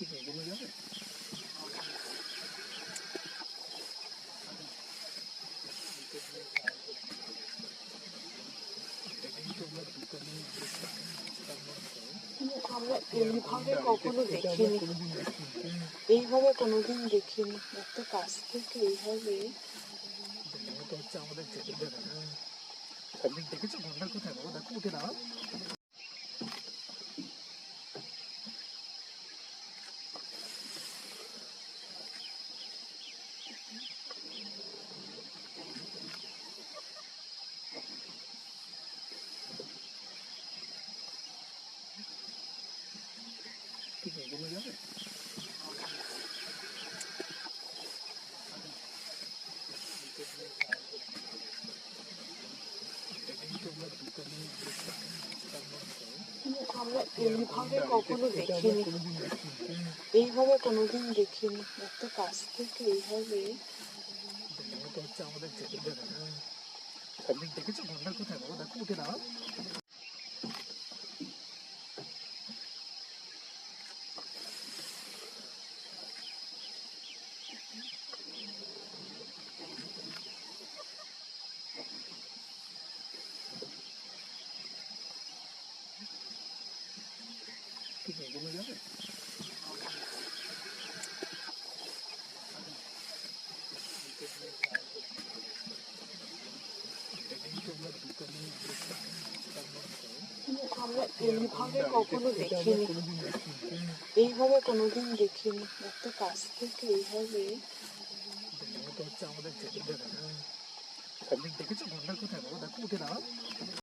এগোনো যাবে? আমরা এইভাবে কখনো দেখিনি, এইভাবে কোনোদিন দেখিনি। এত কাছ থেকে এইভাবে তো হচ্ছে আমাদের ছেলেদের একদিন দেখেছো গন্ডার কোথায় বাবা? দেখো উঠে দাঁড়াও। এগোনো যাবে? আমরা এইভাবে কখনো দেখিনি, এইভাবে কোনোদিন দেখিনি। এত কাছ থেকে এইভাবে তো হচ্ছে আমাদের ছেলেদের একদিন দেখেছো গন্ডার কোথায় বাবা? দেখো উঠে দাঁড়াও। এগোনো যাবে? আমরা এইভাবে কখনো দেখিনি, এইভাবে কোনোদিন দেখিনি। এত কাছ থেকে এইভাবে তো হচ্ছে আমাদের ছেলেদের একদিন দেখেছো গন্ডার কোথায় বাবা? দেখো উঠে দাঁড়াও।